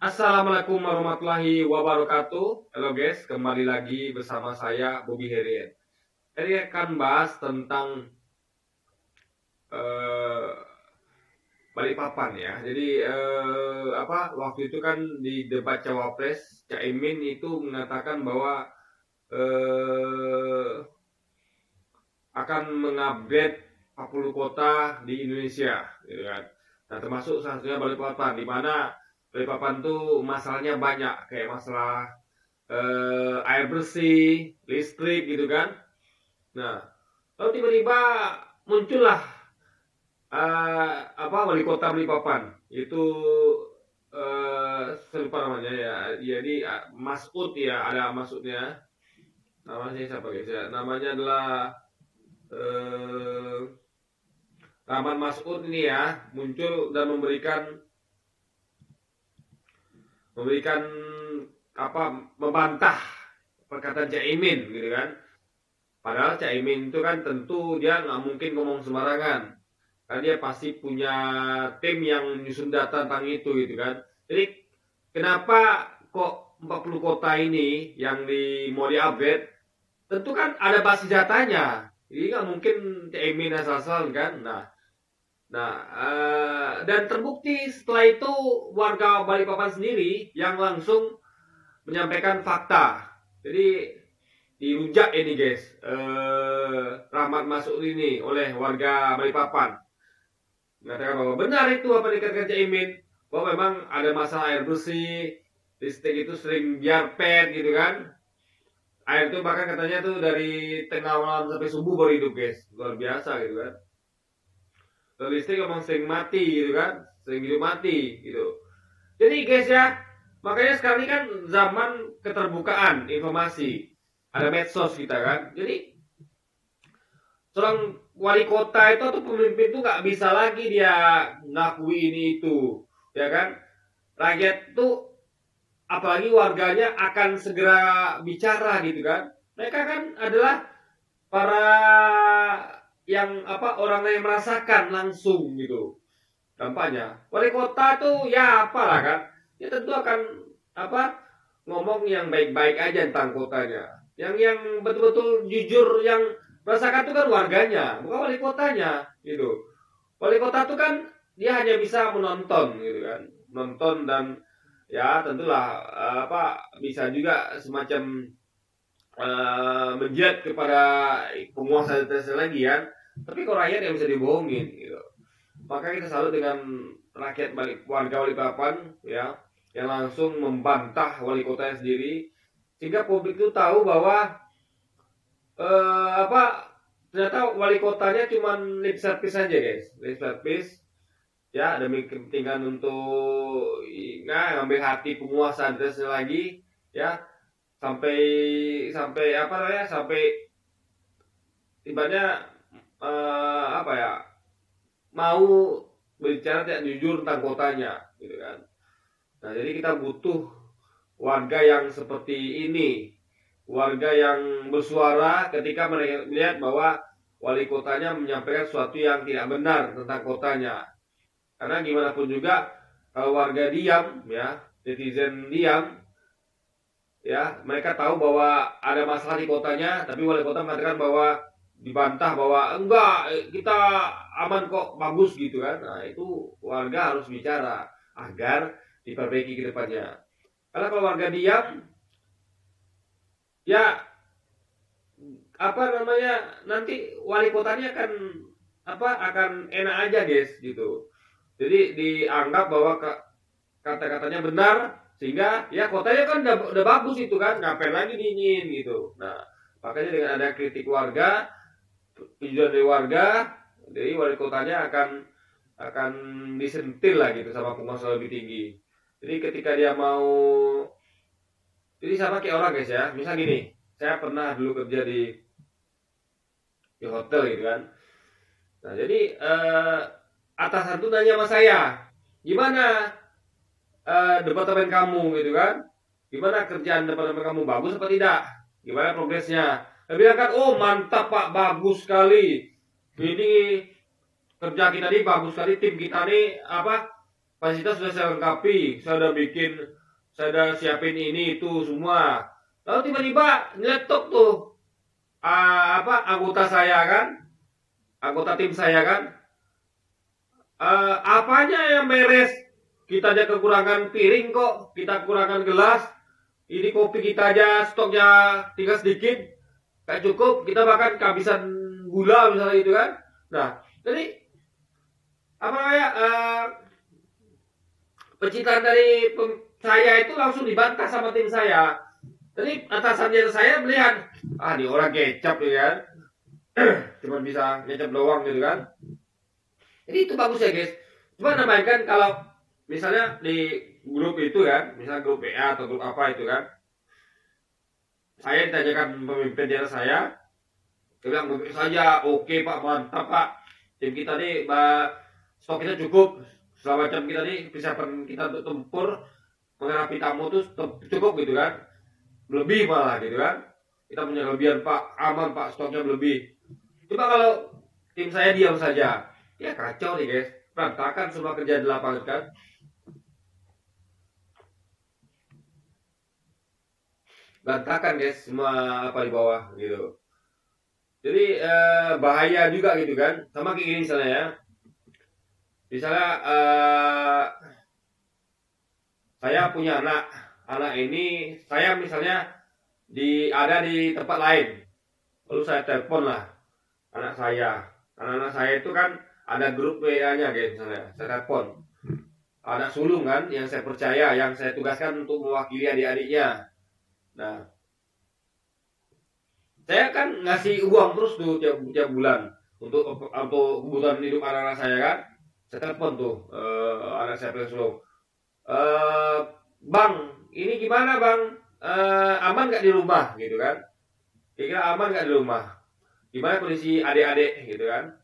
Assalamualaikum warahmatullahi wabarakatuh. Halo guys, kembali lagi bersama saya Bobby Herian. Ini akan bahas tentang eh, Balikpapan ya. Jadi waktu itu kan di debat cawapres Caimin itu mengatakan bahwa eh, akan mengupgrade 40 kota di Indonesia, gitu kan. Nah, termasuk salah satunya Balikpapan, di mana Balikpapan tuh masalahnya banyak, kayak masalah air bersih, listrik gitu kan. Nah, lalu tiba-tiba muncullah wali kota Balikpapan, itu saya lupa namanya ya. Jadi Masud ya, ada Masudnya. Namanya siapa guys ya? Namanya adalah eh, Rahman Masud ini ya, muncul dan memberikan membantah perkataan Caimin gitu kan. Padahal Caimin itu kan tentu dia nggak mungkin ngomong sembarangan, karena dia pasti punya tim yang menyusun data tentang itu gitu kan. Jadi kenapa kok 40 kota ini yang mau di-upgrade, tentu kan ada basis datanya. Jadi nggak mungkin Caimin asal-asalan kan. Dan terbukti setelah itu warga Balikpapan sendiri yang langsung menyampaikan fakta. Jadi dirujak ini guys, Rahmat Masud ini oleh warga Balikpapan, mengatakan bahwa benar itu apa dikatakan Caimin, bahwa memang ada masalah air bersih, listrik itu sering biarpet gitu kan. Air itu bahkan katanya tuh dari tengah malam sampai subuh baru hidup guys, luar biasa gitu kan. Listrik emang sering mati gitu kan, sering hidup mati gitu. Jadi guys ya, makanya sekarang ini kan zaman keterbukaan informasi, ada medsos kita kan. Jadi seorang wali kota itu atau pemimpin itu nggak bisa lagi dia ngakui ini itu, ya kan. Rakyat tuh, apalagi warganya, akan segera bicara gitu kan. Mereka kan adalah para orang yang merasakan langsung gitu dampaknya. Wali kota tuh ya apalah kan, dia tentu akan ngomong yang baik-baik aja tentang kotanya, yang betul-betul jujur, yang merasakan tuh kan warganya, bukan wali kotanya gitu. Wali kota tuh kan dia hanya bisa menonton gitu kan, nonton, dan ya tentulah bisa juga semacam menjilat kepada penguasa lagi kan. Tapi kok rakyat yang bisa dibohongin gitu. Maka kita salut dengan rakyat warga Balikpapan ya, yang langsung membantah wali kotanya sendiri, sehingga publik itu tahu bahwa ternyata wali kotanya cuma lip service aja guys, lip service ya, demi kepentingan untuk ngambil hati penguasa lagi ya, sampai tibanya mau berbicara tidak jujur tentang kotanya gitu kan. Nah, jadi kita butuh warga yang seperti ini, warga yang bersuara ketika mereka melihat bahwa wali kotanya menyampaikan sesuatu yang tidak benar tentang kotanya. Karena gimana pun juga, kalau warga diam ya, netizen diam ya, mereka tahu bahwa ada masalah di kotanya, tapi wali kota mengatakan bahwa, dibantah bahwa enggak, kita aman kok, bagus gitu kan. Nah, itu warga harus bicara agar diperbaiki ke depannya. Karena kalau warga diam ya nanti wali kotanya akan enak aja guys gitu. Jadi dianggap bahwa kata-katanya benar, sehingga ya kotanya kan udah bagus itu kan, ngapain lagi dingin gitu. Nah, makanya dengan ada kritik warga, tujuan dari warga, jadi wali kotanya akan disentil lah gitu sama penguasa lebih tinggi. Jadi ketika dia mau, jadi sama kayak orang guys ya, misal gini, saya pernah dulu kerja di hotel gitu kan. Nah, jadi atasan tuh nanya sama saya, gimana departemen kamu gitu kan, gimana kerjaan departemen kamu, bagus apa tidak, gimana progresnya. Dia bilang kan, oh mantap pak, bagus sekali, ini kerja kita nih bagus sekali, tim kita nih fasilitas sudah saya lengkapi, saya udah siapin ini itu semua. Lalu tiba-tiba nyeletuk tuh anggota tim saya kan, apanya yang beres? Kita aja kekurangan piring kok, kita kekurangan gelas. Ini kopi kita aja stoknya tinggal sedikit, gak cukup, kita bahkan kehabisan gula misalnya itu kan. Nah, jadi pencitraan dari saya itu langsung dibantah sama tim saya. Jadi atasannya saya melihat, ini orang kecap ya kan, cuma bisa ngecap doang gitu kan. Jadi itu bagus ya guys. Cuma namanya kan kalau misalnya di grup itu kan, misalnya grup PA atau grup apa itu kan, saya ditanyakan pemimpin daerah saya, dia bilang baik saja, oke Pak, mantap Pak, tim kita nih, stok kita cukup, selama jam kita nih persiapan kita untuk tempur menghadapi tamu tuh cukup gitu kan, lebih malah gitu kan, kita punya kelebihan Pak, aman Pak, stoknya lebih. Coba kalau tim saya diam saja, ya kacau nih guys, berantakan semua kerja di lapangan kan. Berantakan guys semua apa di bawah gitu. Jadi bahaya juga gitu kan. Sama kayak gini misalnya ya. Misalnya saya punya anak ini saya misalnya ada di tempat lain. Lalu saya telepon lah anak-anak saya itu kan ada grup WA-nya guys misalnya. Saya telepon. Anak sulung kan yang saya percaya, yang saya tugaskan untuk mewakili adik-adiknya. Nah, saya kan ngasih uang terus tuh tiap bulan untuk kebutuhan hidup anak-anak saya kan. Saya telepon tuh anak saya sulung. Bang, ini gimana bang? Aman gak di rumah gitu kan? Kira-kira aman gak di rumah? Gimana kondisi adik-adik gitu kan?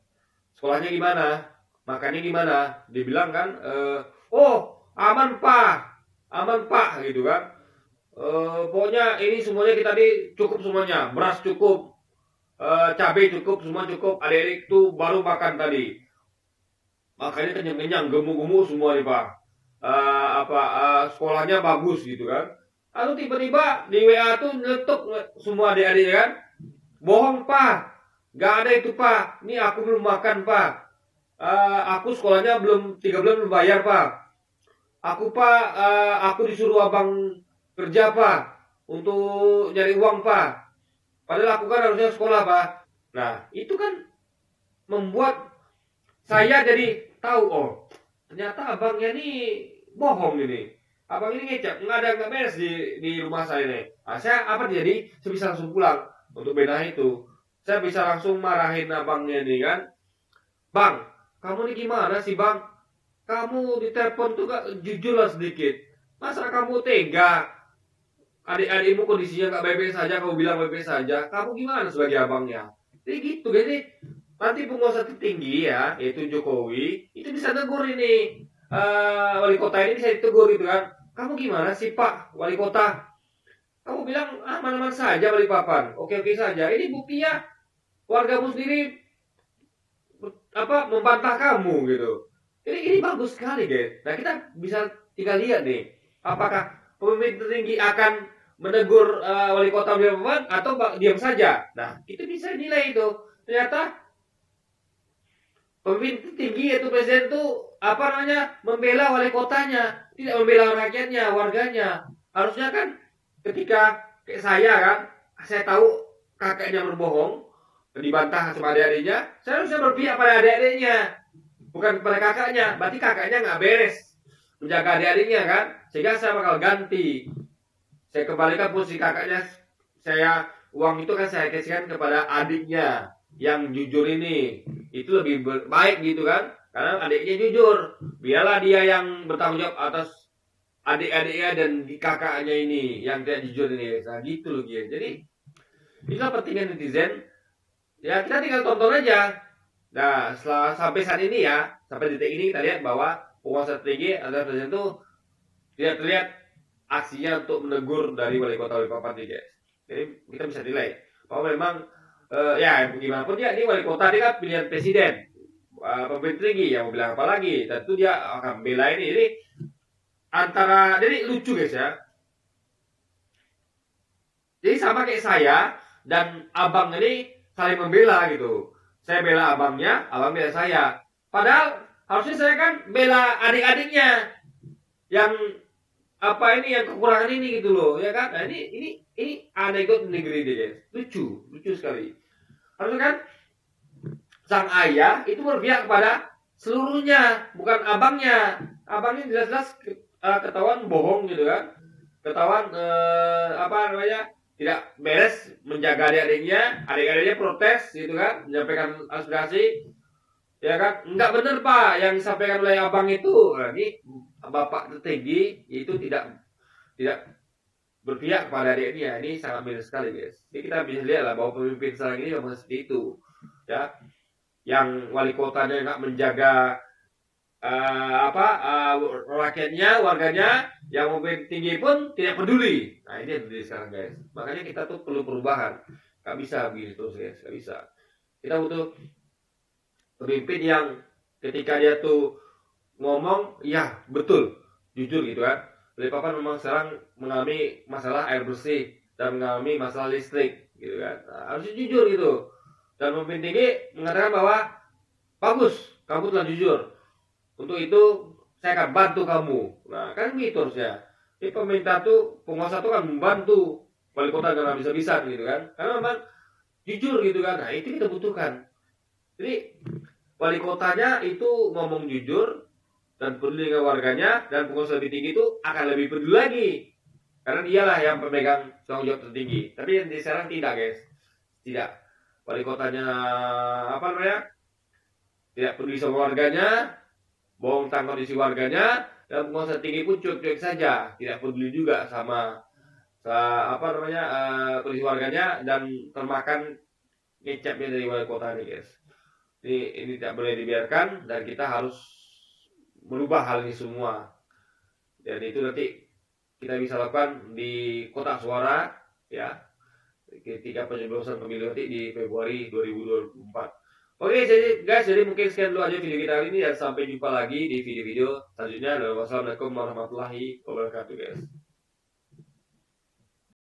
Sekolahnya gimana? Makannya gimana? Dibilang kan, oh aman pak gitu kan. Pokoknya ini semuanya kita cukup semuanya, beras cukup, cabai cukup, semua cukup. Adik-adik tuh baru makan tadi, makannya kenyang-kenyang, gemuk-gemuk semua nih pak. Sekolahnya bagus gitu kan. Lalu tiba-tiba di WA tuh nyeletuk semua adik-adik kan, bohong pak, gak ada itu pak. Ini aku belum makan pak. Aku sekolahnya belum 3 bulan belum bayar pak. Aku disuruh abang kerja pak untuk nyari uang pak, padahal aku kan harusnya sekolah pak. Nah itu kan membuat saya jadi tahu, oh ternyata abangnya ini bohong ini, abang ini ngecap, nggak beres di rumah saya nih. Nah, saya jadi saya bisa langsung pulang untuk beda itu. Saya bisa langsung marahin abangnya ini kan, bang kamu ini gimana sih bang, kamu ditelepon tuh gak jujur lah sedikit, masa kamu tega adik-adikmu kondisinya nggak baik-baik saja, kamu bilang baik-baik saja, kamu gimana sebagai abangnya? Jadi gitu, jadi nanti penguasa tertinggi ya, yaitu Jokowi, itu bisa tegur ini, wali kota ini bisa ditegur gitu kan, kamu gimana sih Pak wali kota? Kamu bilang aman-aman saja Balikpapan, oke-oke saja, ini buktinya wargamu sendiri membantah kamu gitu. Jadi ini bagus sekali guys. Nah kita bisa tinggal lihat nih, apakah pemimpin tertinggi akan menegur wali kota Balikpapan atau diam saja. Nah, itu bisa nilai itu. Ternyata pemimpin tinggi yaitu presiden itu membela wali kotanya, tidak membela rakyatnya, warganya. Harusnya kan ketika kayak saya kan, saya tahu kakaknya berbohong, dibantah sama adik-adiknya, saya harusnya berpihak pada adik-adiknya, bukan kepada kakaknya. Berarti kakaknya nggak beres menjaga adik-adiknya kan, sehingga saya bakal ganti. Saya kembalikan posisi kakaknya, uang itu kan saya kasihkan kepada adiknya yang jujur ini. Itu lebih baik gitu kan, karena adiknya jujur. Biarlah dia yang bertanggung jawab atas adik-adiknya dan kakaknya ini yang tidak jujur ini. Nah gitu loh guys. Jadi inilah pentingnya netizen. Ya kita tinggal tonton aja. Nah setelah sampai saat ini ya, sampai detik ini kita lihat bahwa penguasa tertinggi adalah presiden itu tidak terlihat aksinya untuk menegur dari wali kota Balikpapan nih guys. Jadi kita bisa nilai bahwa memang ya gimana pun dia ini wali kota, dia kan pilihan presiden. pemimpin tinggi yang mau bilang apa lagi, tentu dia akan bela ini. Jadi antara, jadi lucu guys ya. Jadi sama kayak saya dan abang ini saling membela gitu. Saya bela abangnya, abang bela saya. Padahal harusnya saya kan bela adik-adiknya yang apa ini, yang kekurangan ini gitu loh, ya kan? Nah, ini aneh negeri ini guys. Lucu sekali. Harusnya kan sang ayah itu berpihak kepada seluruhnya, bukan abangnya. Abangnya jelas-jelas ketahuan bohong gitu kan. Ketahuan apa namanya? Tidak beres menjaga adik-adiknya protes gitu kan, menyampaikan aspirasi, ya kan, nggak benar Pak yang disampaikan oleh abang itu. Nah, ini bapak tertinggi itu tidak berpihak kepada adiknya. Ini sangat miris sekali guys. Ini kita bisa lihat lah bahwa pemimpin sekarang ini memang seperti itu, ya, yang wali kotanya nggak menjaga rakyatnya, warganya, yang pemimpin tinggi pun tidak peduli. Nah ini yang terjadi sekarang guys. Makanya kita tuh perlu perubahan. Gak bisa begini terus guys, gak bisa. Kita butuh pemimpin yang ketika dia tuh ngomong, ya betul, jujur gitu kan. Balikpapan memang sekarang mengalami masalah air bersih dan mengalami masalah listrik gitu kan. Nah, harusnya jujur gitu. Dan pemimpin tinggi mengatakan bahwa bagus, kamu telah jujur. Untuk itu saya akan bantu kamu. Nah kan gitu harusnya. Jadi pemerintah tuh, penguasa tuh kan membantu wali kota dengan bisa-bisa gitu kan. Karena memang jujur gitu kan. Nah itu kita butuhkan. Jadi wali kotanya itu ngomong jujur dan peduli dengan warganya, dan penguasa lebih tinggi itu akan lebih peduli lagi. Karena dialah yang pemegang tanggung jawab tertinggi. Tapi yang di sekarang tidak guys. Tidak. Wali kotanya apa namanya? Tidak peduli sama warganya, bohong tentang kondisi warganya, dan penguasa tinggi pun cuek-cuek saja, tidak peduli juga sama kondisi warganya, dan termakan ngecapnya dari wali kota ini guys. Ini tidak boleh dibiarkan, dan kita harus merubah hal ini semua. Dan itu nanti kita bisa lakukan di kotak suara, ya, ketika pencoblosan pemilu nanti di Februari 2024. Oke, jadi mungkin sekian dulu aja video kita hari ini, dan sampai jumpa lagi di video-video selanjutnya. Wassalamualaikum warahmatullahi wabarakatuh guys.